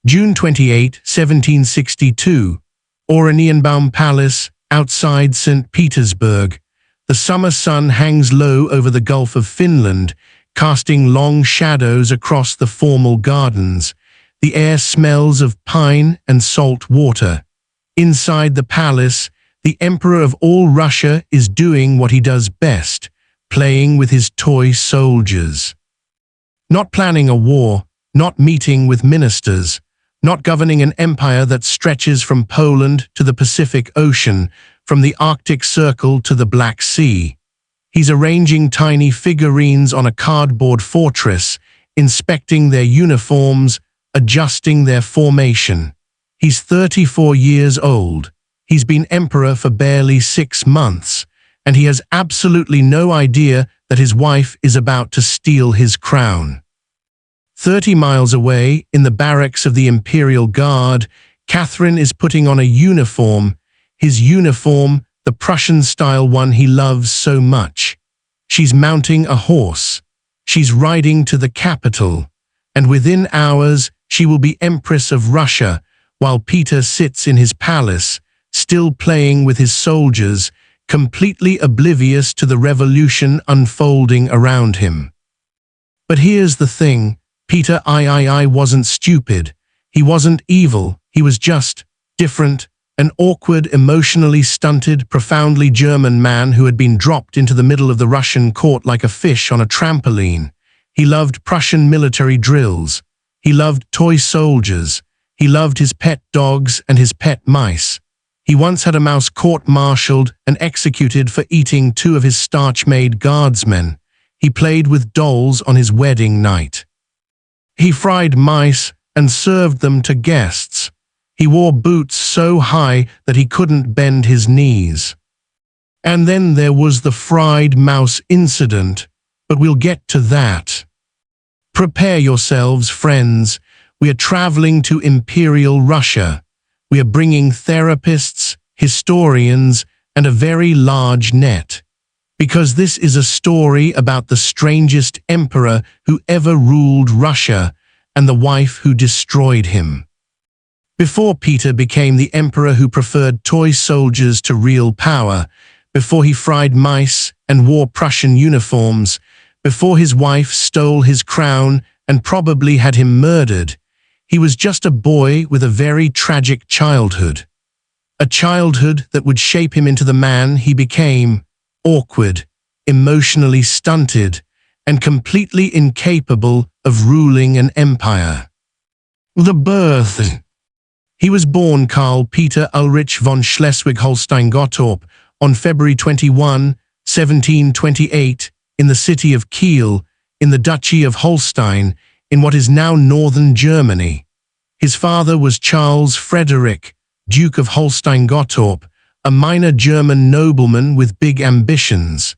June 28, 1762, Oranienbaum Palace, outside St. Petersburg. The summer sun hangs low over the Gulf of Finland, casting long shadows across the formal gardens. The air smells of pine and salt water. Inside the palace, the Emperor of all Russia is doing what he does best, playing with his toy soldiers. Not planning a war, not meeting with ministers, not governing an empire that stretches from Poland to the Pacific Ocean, from the Arctic Circle to the Black Sea. He's arranging tiny figurines on a cardboard fortress, inspecting their uniforms, adjusting their formation. He's 34 years old. He's been emperor for barely 6 months, and he has absolutely no idea that his wife is about to steal his crown. 30 miles away, in the barracks of the Imperial Guard, Catherine is putting on a uniform, his uniform, the Prussian-style one he loves so much. She's mounting a horse. She's riding to the capital, and within hours she will be Empress of Russia, while Peter sits in his palace, still playing with his soldiers, completely oblivious to the revolution unfolding around him. But here's the thing, Peter I wasn't stupid. He wasn't evil. He was just different, an awkward, emotionally stunted, profoundly German man who had been dropped into the middle of the Russian court like a fish on a trampoline. He loved Prussian military drills. He loved toy soldiers. He loved his pet dogs and his pet mice. He once had a mouse court-martialed and executed for eating 2 of his starch-made guardsmen. He played with dolls on his wedding night. He fried mice and served them to guests. He wore boots so high that he couldn't bend his knees. And then there was the fried mouse incident, but we'll get to that. Prepare yourselves, friends. We are traveling to Imperial Russia. We are bringing therapists, historians, and a very large net. Because this is a story about the strangest emperor who ever ruled Russia and the wife who destroyed him. Before Peter became the emperor who preferred toy soldiers to real power, before he fried mice and wore Prussian uniforms, before his wife stole his crown and probably had him murdered, he was just a boy with a very tragic childhood. A childhood that would shape him into the man he became, awkward, emotionally stunted, and completely incapable of ruling an empire. The birth. He was born Karl Peter Ulrich von Schleswig-Holstein-Gottorp on February 21, 1728, in the city of Kiel, in the Duchy of Holstein, in what is now northern Germany. His father was Charles Frederick, Duke of Holstein-Gottorp, a minor German nobleman with big ambitions.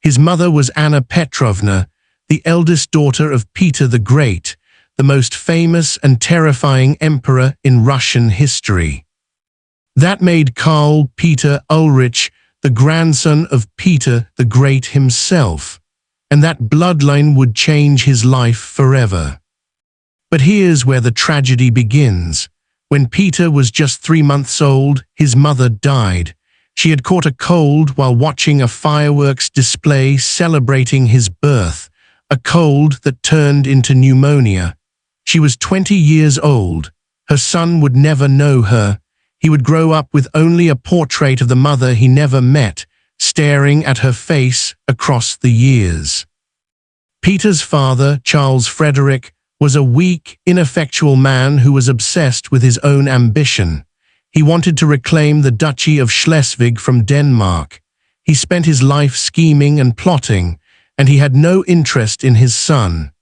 His mother was Anna Petrovna, the eldest daughter of Peter the Great, the most famous and terrifying emperor in Russian history. That made Karl Peter Ulrich the grandson of Peter the Great himself, and that bloodline would change his life forever. But here's where the tragedy begins. When Peter was just 3 months old, his mother died. She had caught a cold while watching a fireworks display celebrating his birth, a cold that turned into pneumonia. She was 20 years old. Her son would never know her. He would grow up with only a portrait of the mother he never met, staring at her face across the years. Peter's father, Charles Frederick, was a weak, ineffectual man who was obsessed with his own ambition. He wanted to reclaim the Duchy of Schleswig from Denmark. He spent his life scheming and plotting, and he had no interest in his son.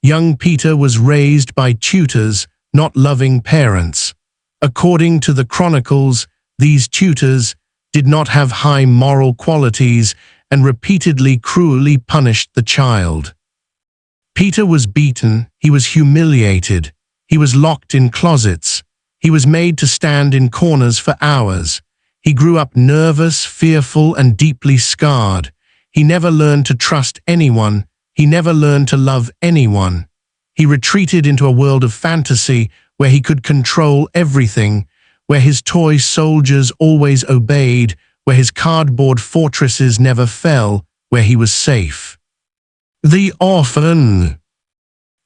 Young Peter was raised by tutors, not loving parents. According to the chronicles, these tutors did not have high moral qualities and repeatedly cruelly punished the child. Peter was beaten, he was humiliated, he was locked in closets, he was made to stand in corners for hours. He grew up nervous, fearful, and deeply scarred. He never learned to trust anyone. He never learned to love anyone. He retreated into a world of fantasy where he could control everything, where his toy soldiers always obeyed, where his cardboard fortresses never fell, where he was safe. The orphan.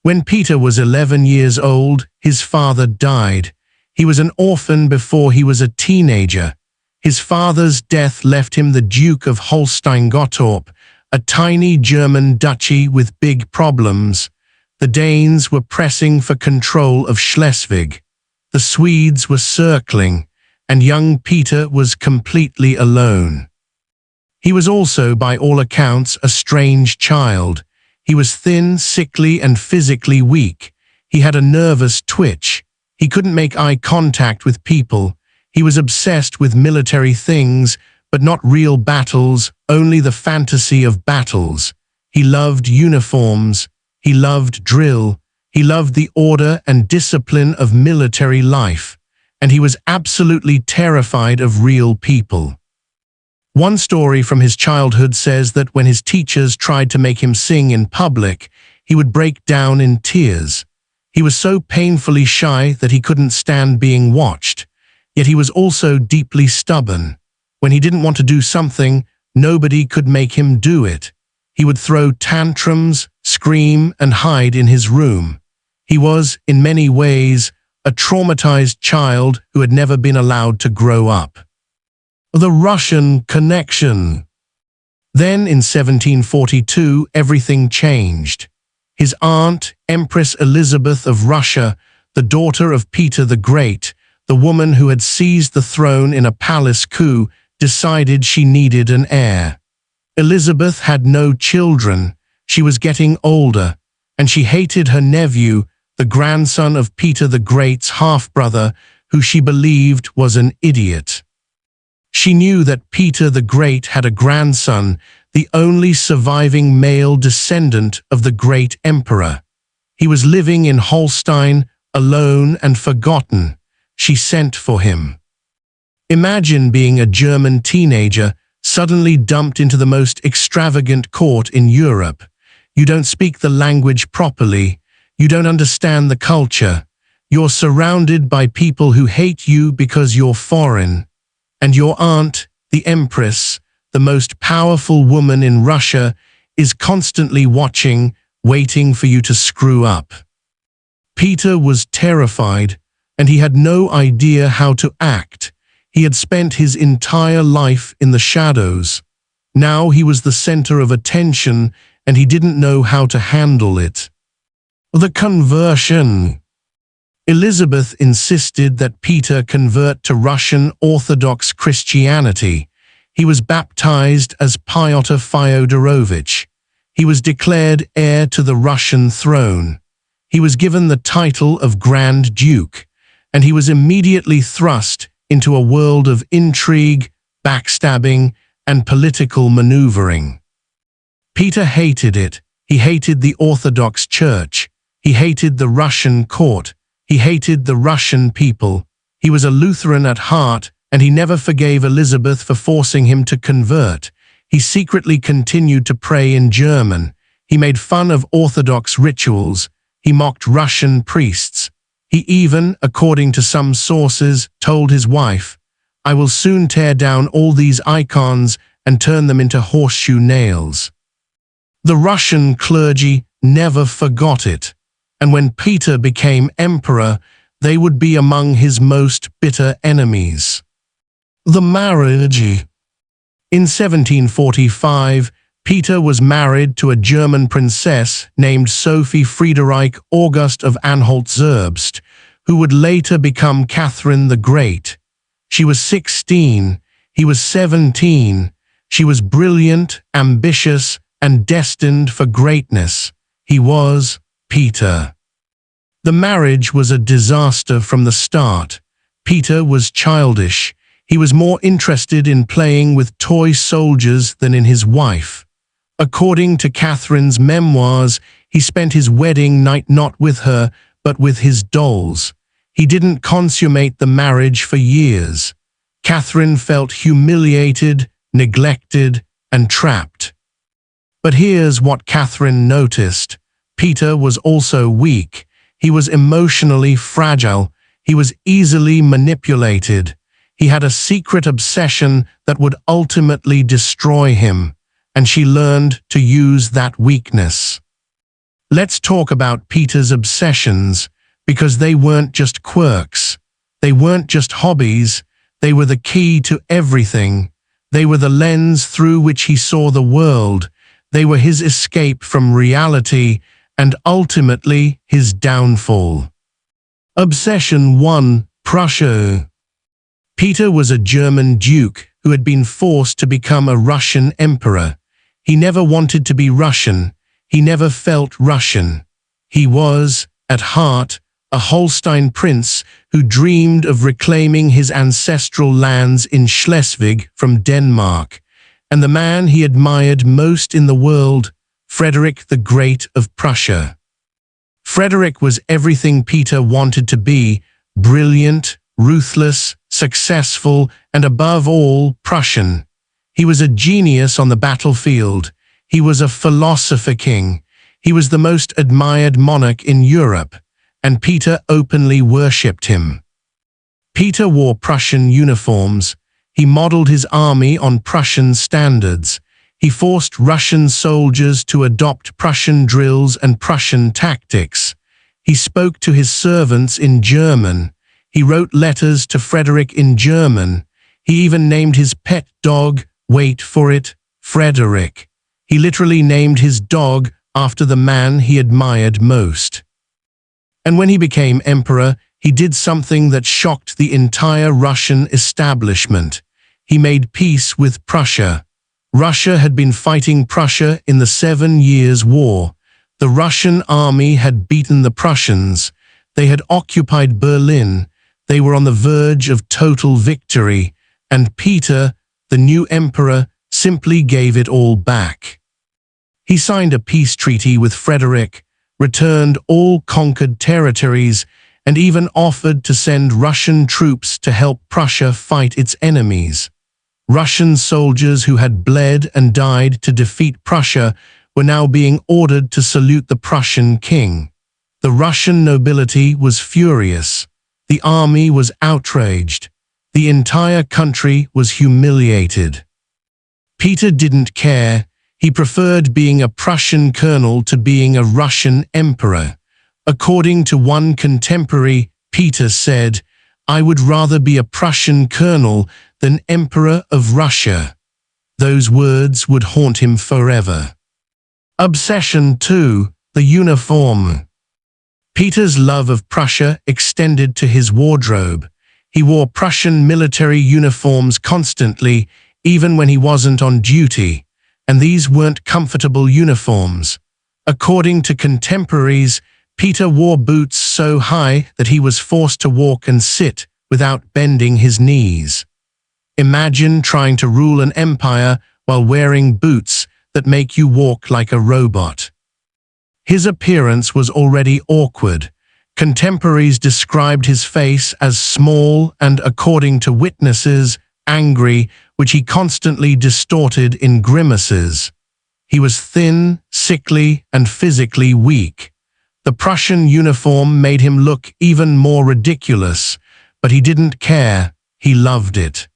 When Peter was 11 years old, his father died. He was an orphan before he was a teenager. His father's death left him the Duke of Holstein-Gottorp, a tiny German duchy with big problems. The Danes were pressing for control of Schleswig. The Swedes were circling, and young Peter was completely alone. He was also, by all accounts, a strange child. He was thin, sickly, and physically weak. He had a nervous twitch. He couldn't make eye contact with people. He was obsessed with military things, but not real battles, only the fantasy of battles. He loved uniforms. He loved drill. He loved the order and discipline of military life. And he was absolutely terrified of real people. One story from his childhood says that when his teachers tried to make him sing in public, he would break down in tears. He was so painfully shy that he couldn't stand being watched. Yet he was also deeply stubborn. When he didn't want to do something, nobody could make him do it. He would throw tantrums, scream, and hide in his room. He was, in many ways, a traumatized child who had never been allowed to grow up. The Russian connection. Then, in 1742, everything changed. His aunt, Empress Elizabeth of Russia, the daughter of Peter the Great, the woman who had seized the throne in a palace coup, decided she needed an heir. Elizabeth had no children. She was getting older, and she hated her nephew, the grandson of Peter the Great's half-brother, who she believed was an idiot. She knew that Peter the Great had a grandson, the only surviving male descendant of the great emperor. He was living in Holstein, alone and forgotten. She sent for him. Imagine being a German teenager, suddenly dumped into the most extravagant court in Europe. You don't speak the language properly. You don't understand the culture. You're surrounded by people who hate you because you're foreign. And your aunt, the Empress, the most powerful woman in Russia, is constantly watching, waiting for you to screw up. Peter was terrified, and he had no idea how to act. He had spent his entire life in the shadows. Now he was the center of attention, and he didn't know how to handle it. The conversion. Elizabeth insisted that Peter convert to Russian Orthodox Christianity. He was baptized as Pyotr Fyodorovich. He was declared heir to the Russian throne. He was given the title of Grand Duke, and he was immediately thrust into a world of intrigue, backstabbing, and political maneuvering. Peter hated it. He hated the Orthodox Church. He hated the Russian court. He hated the Russian people. He was a Lutheran at heart, and he never forgave Elizabeth for forcing him to convert. He secretly continued to pray in German. He made fun of Orthodox rituals. He mocked Russian priests. He even, according to some sources, told his wife, "I will soon tear down all these icons and turn them into horseshoe nails." The Russian clergy never forgot it, and when Peter became emperor, they would be among his most bitter enemies. The marriage. In 1745, Peter was married to a German princess named Sophie Friederike August of Anhalt-Zerbst, who would later become Catherine the Great. She was 16, he was 17. She was brilliant, ambitious, and destined for greatness. He was Peter. The marriage was a disaster from the start. Peter was childish. He was more interested in playing with toy soldiers than in his wife. According to Catherine's memoirs, he spent his wedding night not with her, but with his dolls. He didn't consummate the marriage for years. Catherine felt humiliated, neglected, and trapped. But here's what Catherine noticed. Peter was also weak. He was emotionally fragile. He was easily manipulated. He had a secret obsession that would ultimately destroy him, and she learned to use that weakness. Let's talk about Peter's obsessions, because they weren't just quirks. They weren't just hobbies. They were the key to everything. They were the lens through which he saw the world. They were his escape from reality and ultimately his downfall. Obsession 1. Prussia. Peter was a German duke who had been forced to become a Russian emperor. He never wanted to be Russian. He never felt Russian. He was, at heart, a Holstein prince who dreamed of reclaiming his ancestral lands in Schleswig from Denmark, and the man he admired most in the world, Frederick the Great of Prussia. Frederick was everything Peter wanted to be: brilliant, ruthless, successful, and above all, Prussian. He was a genius on the battlefield. He was a philosopher king. He was the most admired monarch in Europe, and Peter openly worshipped him. Peter wore Prussian uniforms. He modeled his army on Prussian standards. He forced Russian soldiers to adopt Prussian drills and Prussian tactics. He spoke to his servants in German. He wrote letters to Frederick in German. He even named his pet dog, wait for it, Frederick. He literally named his dog after the man he admired most. And when he became emperor, he did something that shocked the entire Russian establishment. He made peace with Prussia. Russia had been fighting Prussia in the 7 Years' War. The Russian army had beaten the Prussians. They had occupied Berlin. They were on the verge of total victory, and Peter, the new emperor, simply gave it all back. He signed a peace treaty with Frederick, returned all conquered territories, and even offered to send Russian troops to help Prussia fight its enemies. Russian soldiers who had bled and died to defeat Prussia were now being ordered to salute the Prussian king. The Russian nobility was furious. The army was outraged. The entire country was humiliated. Peter didn't care. He preferred being a Prussian colonel to being a Russian emperor. According to one contemporary, Peter said, "I would rather be a Prussian colonel than emperor of Russia." Those words would haunt him forever. Obsession 2. The uniform. Peter's love of Prussia extended to his wardrobe. He wore Prussian military uniforms constantly, even when he wasn't on duty. And these weren't comfortable uniforms. According to contemporaries, Peter wore boots so high that he was forced to walk and sit without bending his knees. Imagine trying to rule an empire while wearing boots that make you walk like a robot. His appearance was already awkward. Contemporaries described his face as small and, according to witnesses, angry, which he constantly distorted in grimaces. He was thin, sickly, and physically weak. The Prussian uniform made him look even more ridiculous, but he didn't care. He loved it.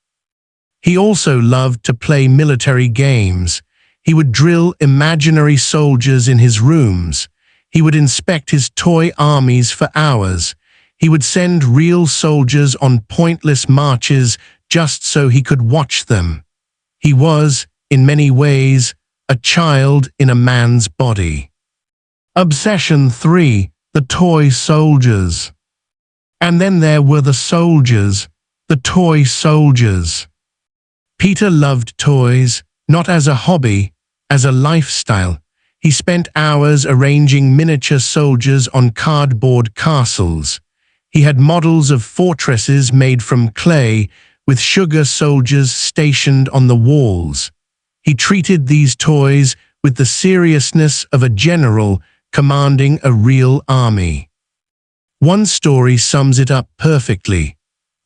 He also loved to play military games. He would drill imaginary soldiers in his rooms. He would inspect his toy armies for hours. He would send real soldiers on pointless marches just so he could watch them. He was, in many ways, a child in a man's body. Obsession 3. The toy soldiers. And then there were the soldiers, the toy soldiers. Peter loved toys, not as a hobby, as a lifestyle. He spent hours arranging miniature soldiers on cardboard castles. He had models of fortresses made from clay, with sugar soldiers stationed on the walls. He treated these toys with the seriousness of a general commanding a real army. One story sums it up perfectly.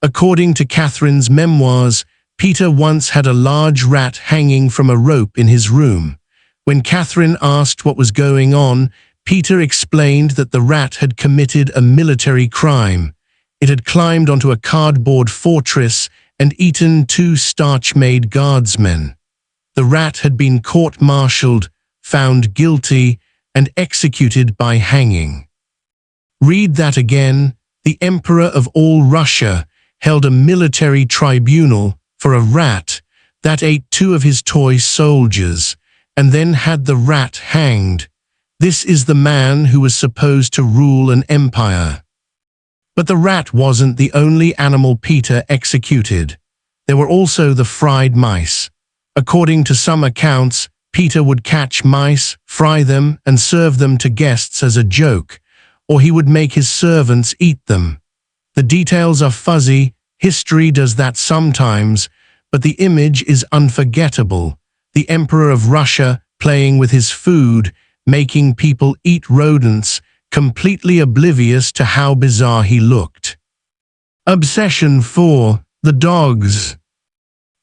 According to Catherine's memoirs, Peter once had a large rat hanging from a rope in his room. When Catherine asked what was going on, Peter explained that the rat had committed a military crime. It had climbed onto a cardboard fortress and eaten 2 starch-made guardsmen. The rat had been court-martialed, found guilty, and executed by hanging. Read that again. The Emperor of all Russia held a military tribunal for a rat that ate 2 of his toy soldiers, and then had the rat hanged. This is the man who was supposed to rule an empire. But the rat wasn't the only animal Peter executed. There were also the fried mice. According to some accounts, Peter would catch mice, fry them, and serve them to guests as a joke, or he would make his servants eat them. The details are fuzzy, history does that sometimes, but the image is unforgettable. The Emperor of Russia playing with his food, making people eat rodents, completely oblivious to how bizarre he looked. Obsession 4. The dogs.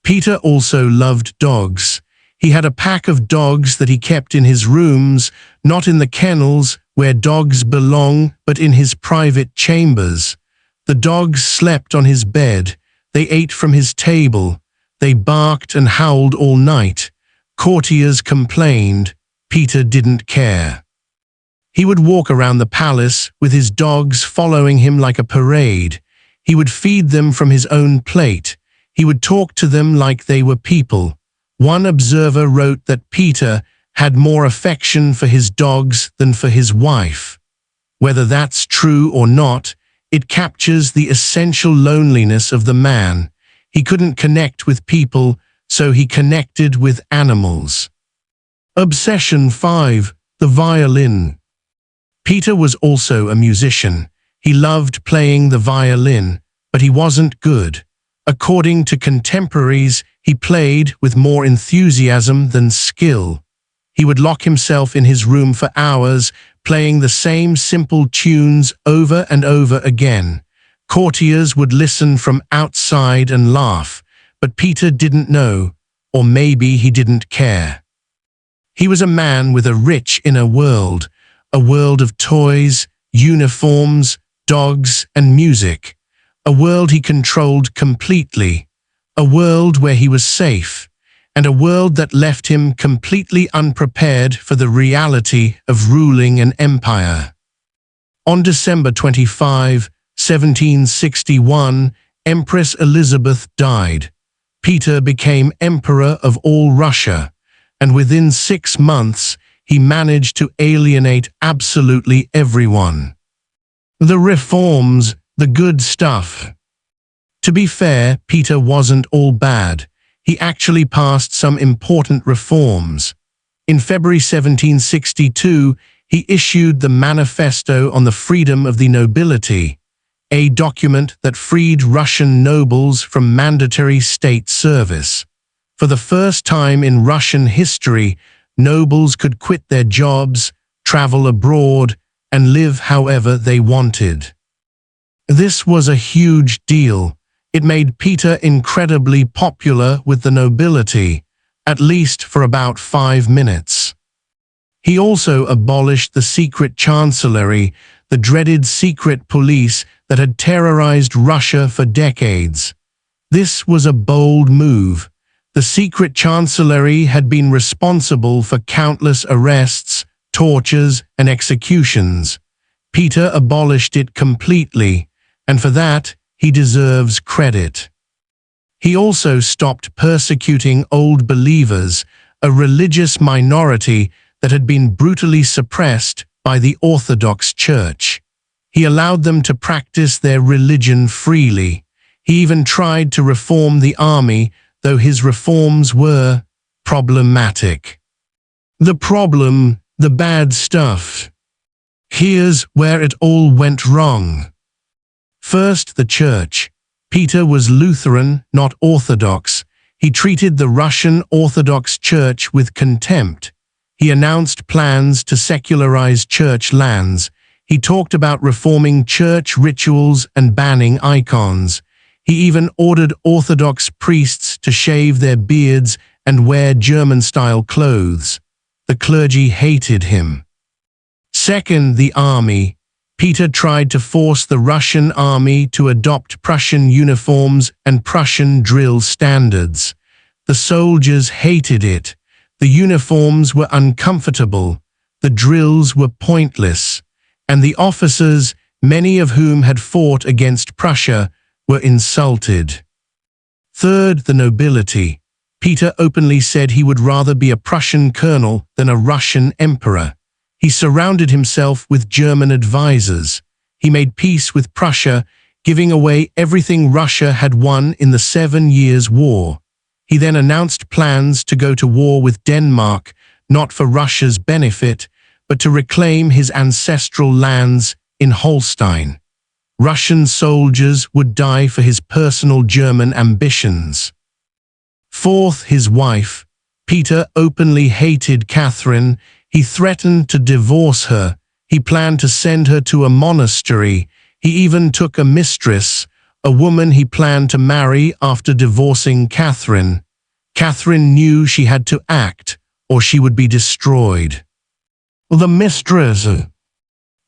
Peter also loved dogs. He had a pack of dogs that he kept in his rooms, not in the kennels where dogs belong, but in his private chambers. The dogs slept on his bed. They ate from his table. They barked and howled all night. Courtiers complained. Peter didn't care. He would walk around the palace with his dogs following him like a parade. He would feed them from his own plate. He would talk to them like they were people. One observer wrote that Peter had more affection for his dogs than for his wife. Whether that's true or not, it captures the essential loneliness of the man. He couldn't connect with people, so he connected with animals. Obsession 5. The violin. Peter was also a musician. He loved playing the violin, but he wasn't good. According to contemporaries, he played with more enthusiasm than skill. He would lock himself in his room for hours, playing the same simple tunes over and over again. Courtiers would listen from outside and laugh, but Peter didn't know, or maybe he didn't care. He was a man with a rich inner world, a world of toys, uniforms, dogs, and music. A world he controlled completely. A world where he was safe, and a world that left him completely unprepared for the reality of ruling an empire. On December 25, 1761, Empress Elizabeth died. Peter became Emperor of all Russia, and within 6 months, he managed to alienate absolutely everyone. The reforms, the good stuff. To be fair, Peter wasn't all bad. He actually passed some important reforms. In February 1762, he issued the Manifesto on the Freedom of the Nobility, a document that freed Russian nobles from mandatory state service. For the first time in Russian history, nobles could quit their jobs, travel abroad, and live however they wanted. This was a huge deal. It made Peter incredibly popular with the nobility, at least for about 5 minutes. He also abolished the secret chancellery, the dreaded secret police that had terrorized Russia for decades. This was a bold move. The secret chancellery had been responsible for countless arrests, tortures, and executions. Peter abolished it completely, and for that, he deserves credit. He also stopped persecuting old believers, a religious minority that had been brutally suppressed by the Orthodox Church. He allowed them to practice their religion freely. He even tried to reform the army, though his reforms were problematic. The problem, the bad stuff. Here's where it all went wrong. First, the Church. Peter was Lutheran, not Orthodox. He treated the Russian Orthodox Church with contempt. He announced plans to secularize church lands. He talked about reforming church rituals and banning icons. He even ordered Orthodox priests to shave their beards and wear German-style clothes. The clergy hated him. Second, the army. Peter tried to force the Russian army to adopt Prussian uniforms and Prussian drill standards. The soldiers hated it. The uniforms were uncomfortable, the drills were pointless, and the officers, many of whom had fought against Prussia, were insulted. Third, the nobility. Peter openly said he would rather be a Prussian colonel than a Russian emperor. He surrounded himself with German advisors. He made peace with Prussia, giving away everything Russia had won in the 7 Years' War. He then announced plans to go to war with Denmark, not for Russia's benefit, but to reclaim his ancestral lands in Holstein. Russian soldiers would die for his personal German ambitions. Fourth, his wife. Peter openly hated Catherine. He threatened to divorce her. He planned to send her to a monastery. He even took a mistress, a woman he planned to marry after divorcing Catherine. Catherine knew she had to act, or she would be destroyed. The mistress.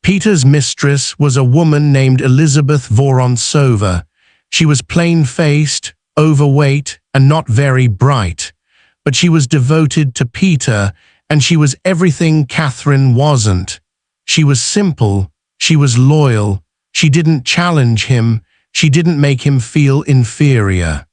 Peter's mistress was a woman named Elizabeth Vorontsova. She was plain-faced, overweight, and not very bright. But she was devoted to Peter, and she was everything Catherine wasn't. She was simple, she was loyal, she didn't challenge him, she didn't make him feel inferior.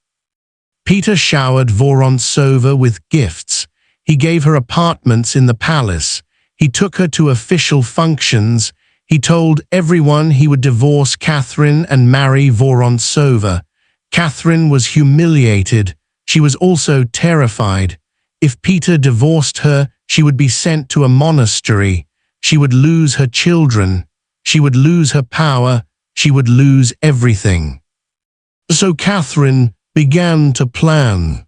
Peter showered Vorontsova with gifts. He gave her apartments in the palace. He took her to official functions. He told everyone he would divorce Catherine and marry Vorontsova. Catherine was humiliated. She was also terrified. If Peter divorced her, she would be sent to a monastery. She would lose her children. She would lose her power. She would lose everything. So Catherine began to plan.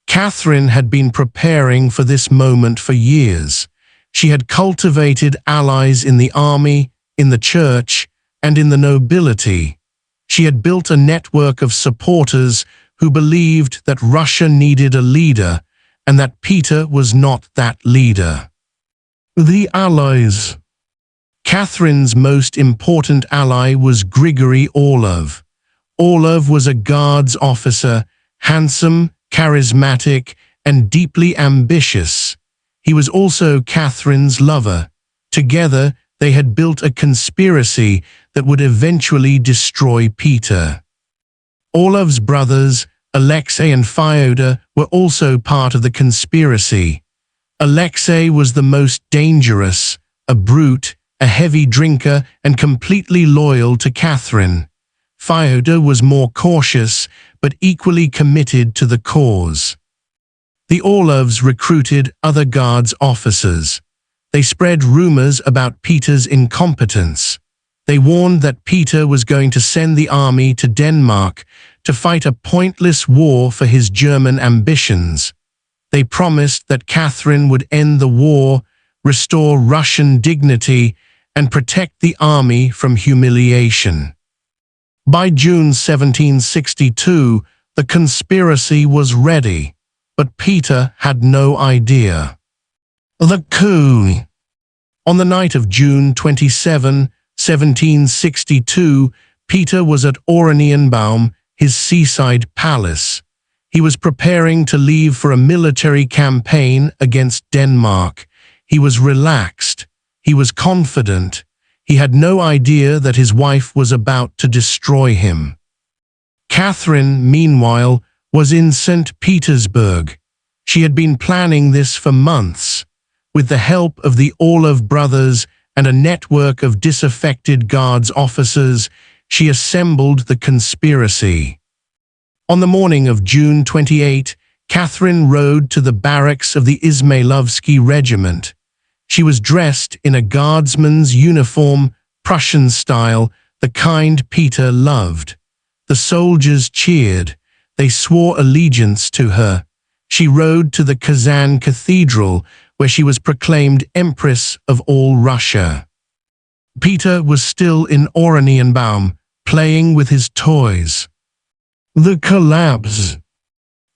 Catherine had been preparing for this moment for years. She had cultivated allies in the army, in the church, and in the nobility. She had built a network of supporters who believed that Russia needed a leader, and that Peter was not that leader. The allies. Catherine's most important ally was Grigory Orlov. Orlov was a guards officer, handsome, charismatic, and deeply ambitious. He was also Catherine's lover. Together, they had built a conspiracy that would eventually destroy Peter. Orlov's brothers, Alexei and Fyodor, were also part of the conspiracy. Alexei was the most dangerous, a brute, a heavy drinker, and completely loyal to Catherine. Fyodor was more cautious, but equally committed to the cause. The Orlovs recruited other guards officers. They spread rumors about Peter's incompetence. They warned that Peter was going to send the army to Denmark to fight a pointless war for his German ambitions. They promised that Catherine would end the war, restore Russian dignity, and protect the army from humiliation. By June 1762, the conspiracy was ready, but Peter had no idea. The coup. On the night of June 27, 1762, Peter was at Oranienbaum, his seaside palace. He was preparing to leave for a military campaign against Denmark. He was relaxed. He was confident. He had no idea that his wife was about to destroy him. Catherine, meanwhile, was in St. Petersburg. She had been planning this for months. With the help of the Orlov brothers and a network of disaffected guards officers, she assembled the conspiracy. On the morning of June 28, Catherine rode to the barracks of the Izmailovsky regiment. She was dressed in a guardsman's uniform, Prussian style, the kind Peter loved. The soldiers cheered. They swore allegiance to her. She rode to the Kazan Cathedral, where she was proclaimed Empress of all Russia. Peter was still in Oranienbaum, playing with his toys. The collapse.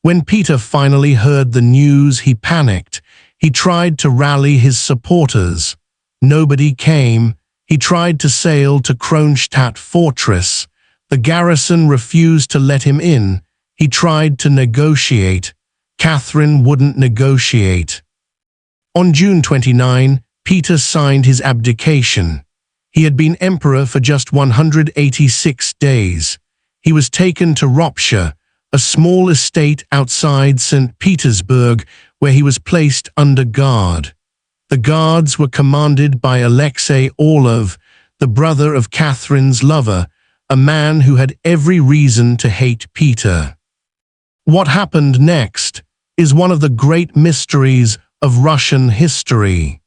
When Peter finally heard the news, he panicked. He tried to rally his supporters. Nobody came. He tried to sail to Kronstadt fortress. The garrison refused to let him in. He tried to negotiate. Catherine wouldn't negotiate. On June 29, Peter signed his abdication. He had been emperor for just 186 days. He was taken to Prussia, a small estate outside St. Petersburg, where he was placed under guard. The guards were commanded by Alexei Orlov, the brother of Catherine's lover, a man who had every reason to hate Peter. What happened next is one of the great mysteries of Russian history.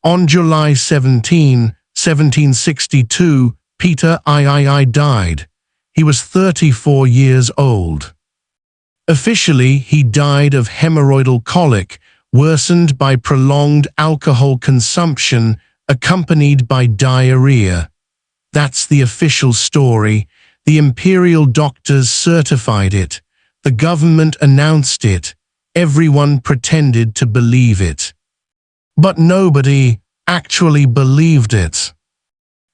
On July 17, 1762, Peter III died. He was 34 years old. Officially, he died of hemorrhoidal colic, worsened by prolonged alcohol consumption, accompanied by diarrhea. That's the official story. The imperial doctors certified it. The government announced it. Everyone pretended to believe it. But nobody actually believed it.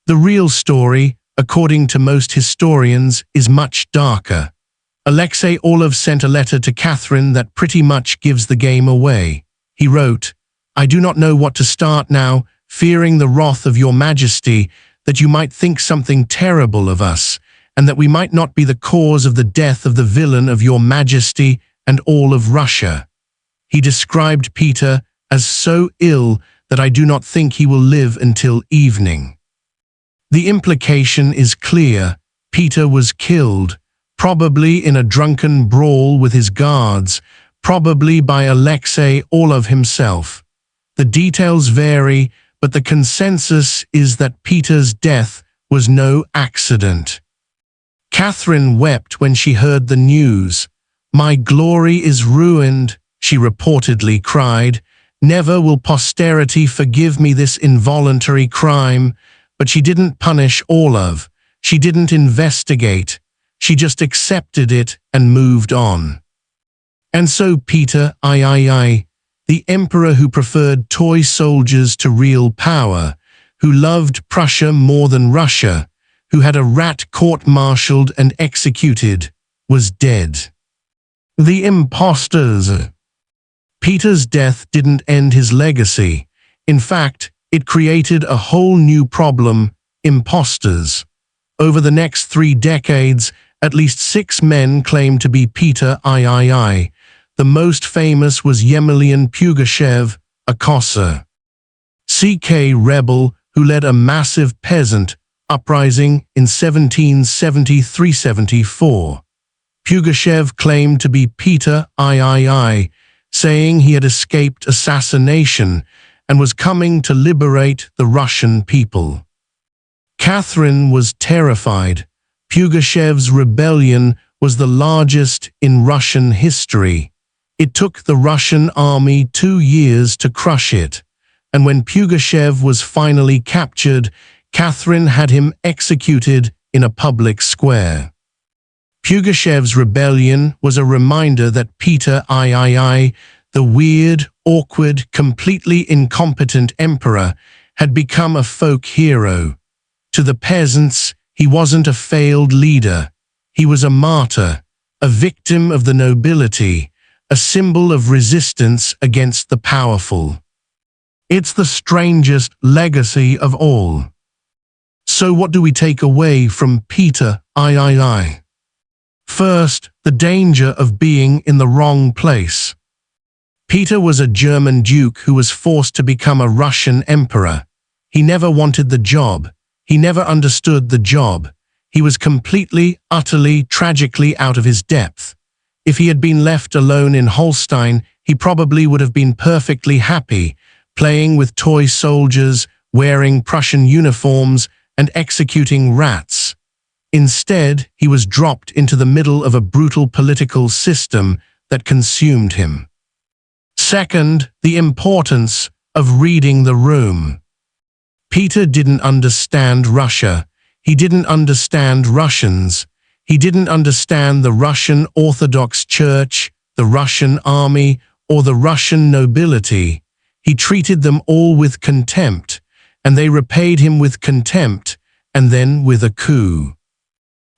The real story, according to most historians, is much darker. Alexei Orlov sent a letter to Catherine that pretty much gives the game away. He wrote, "I do not know what to start now, fearing the wrath of your majesty, that you might think something terrible of us, and that we might not be the cause of the death of the villain of your majesty and all of Russia." He described Peter as so ill that I do not think he will live until evening. The implication is clear. Peter was killed, probably in a drunken brawl with his guards, probably by Alexei Orlov himself. The details vary, but the consensus is that Peter's death was no accident. Catherine wept when she heard the news. "My glory is ruined," she reportedly cried. "Never will posterity forgive me this involuntary crime." But she didn't punish Orlov. She didn't investigate. She just accepted it and moved on. And so Peter III, the emperor who preferred toy soldiers to real power, who loved Prussia more than Russia, who had a rat court-martialed and executed, was dead. The imposters. Peter's death didn't end his legacy. In fact, it created a whole new problem: imposters. Over the next 3 decades, at least 6 men claimed to be Peter III. The most famous was Yemelyan Pugachev, a Cossack rebel who led a massive peasant uprising in 1773-74. Pugachev claimed to be Peter III, saying he had escaped assassination and was coming to liberate the Russian people. Catherine was terrified. Pugachev's rebellion was the largest in Russian history. It took the Russian army 2 years to crush it, and when Pugachev was finally captured, Catherine had him executed in a public square. Pugachev's rebellion was a reminder that Peter III, the weird, awkward, completely incompetent emperor, had become a folk hero. To the peasants, he wasn't a failed leader. He was a martyr, a victim of the nobility, a symbol of resistance against the powerful. It's the strangest legacy of all. So what do we take away from Peter III? First, the danger of being in the wrong place. Peter was a German duke who was forced to become a Russian emperor. He never wanted the job. He never understood the job. He was completely, utterly, tragically out of his depth. If he had been left alone in Holstein, he probably would have been perfectly happy, playing with toy soldiers, wearing Prussian uniforms, and executing rats. Instead, he was dropped into the middle of a brutal political system that consumed him. Second, the importance of reading the room. Peter didn't understand Russia. He didn't understand Russians. He didn't understand the Russian Orthodox Church, the Russian army, or the Russian nobility. He treated them all with contempt, and they repaid him with contempt and then with a coup.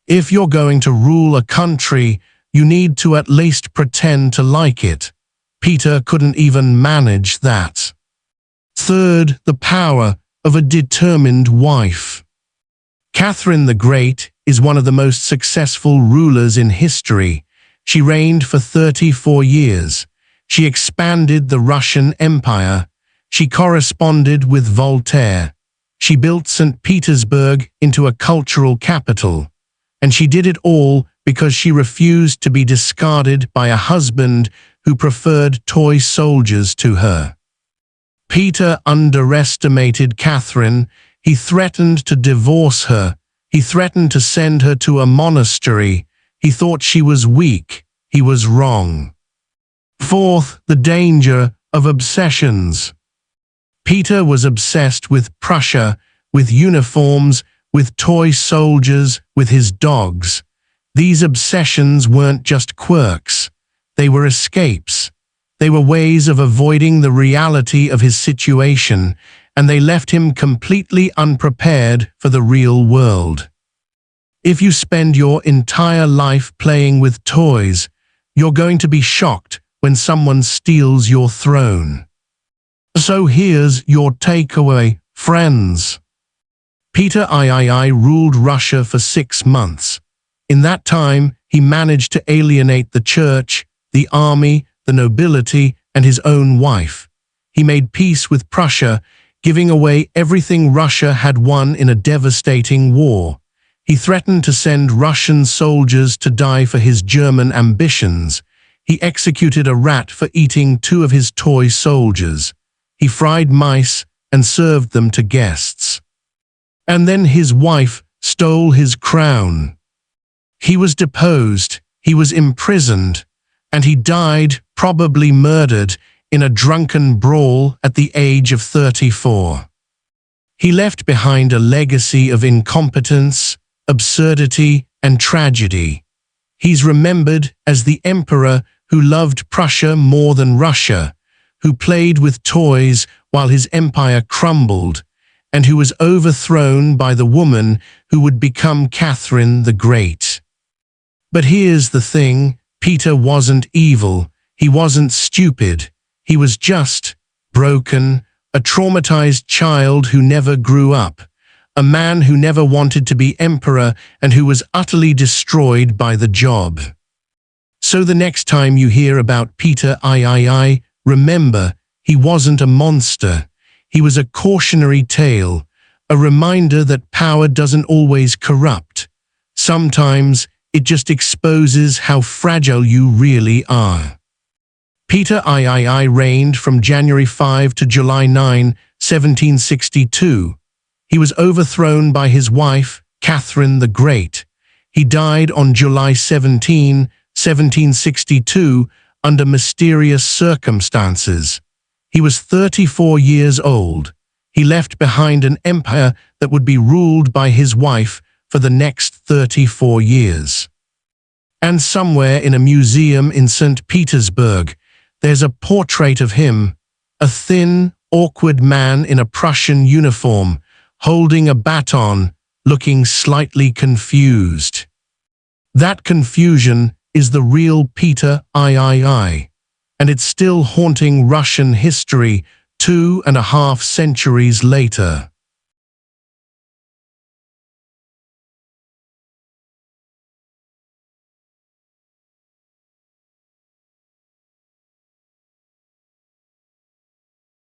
If you're going to rule a country, you need to at least pretend to like it. Peter couldn't even manage that. Third, the power of a determined wife. Catherine the Great is one of the most successful rulers in history. She reigned for 34 years. She expanded the Russian Empire. She corresponded with Voltaire. She built St. Petersburg into a cultural capital. And she did it all because she refused to be discarded by a husband who preferred toy soldiers to her. Peter underestimated Catherine. He threatened to divorce her. He threatened to send her to a monastery. He thought she was weak. He was wrong. Fourth, the danger of obsessions. Peter was obsessed with Prussia, with uniforms, with toy soldiers, with his dogs. These obsessions weren't just quirks. They were escapes. They were ways of avoiding the reality of his situation, and they left him completely unprepared for the real world. If you spend your entire life playing with toys, you're going to be shocked when someone steals your throne. So here's your takeaway, friends. Peter III ruled Russia for 6 months. In that time, he managed to alienate the church, the army, the nobility, and his own wife. He made peace with Prussia, giving away everything Russia had won in a devastating war. He threatened to send Russian soldiers to die for his German ambitions. He executed a rat for eating 2 of his toy soldiers. He fried mice and served them to guests. And then his wife stole his crown. He was deposed, he was imprisoned, and he died, probably murdered, in a drunken brawl at the age of 34. He left behind a legacy of incompetence, absurdity, and tragedy. He's remembered as the emperor who loved Prussia more than Russia, who played with toys while his empire crumbled, and who was overthrown by the woman who would become Catherine the Great. But here's the thing, Peter wasn't evil, he wasn't stupid, he was just broken, a traumatized child who never grew up, a man who never wanted to be emperor and who was utterly destroyed by the job. So the next time you hear about Peter III, remember, he wasn't a monster. He was a cautionary tale, a reminder that power doesn't always corrupt. Sometimes it just exposes how fragile you really are. Peter III reigned from January 5 to July 9, 1762. He was overthrown by his wife, Catherine the Great. He died on July 17, 1762, under mysterious circumstances. He was 34 years old. He left behind an empire that would be ruled by his wife for the next 34 years. And somewhere in a museum in St. Petersburg, there's a portrait of him, a thin, awkward man in a Prussian uniform, holding a baton, looking slightly confused. That confusion is the real Peter III, and it's still haunting Russian history 2.5 centuries later.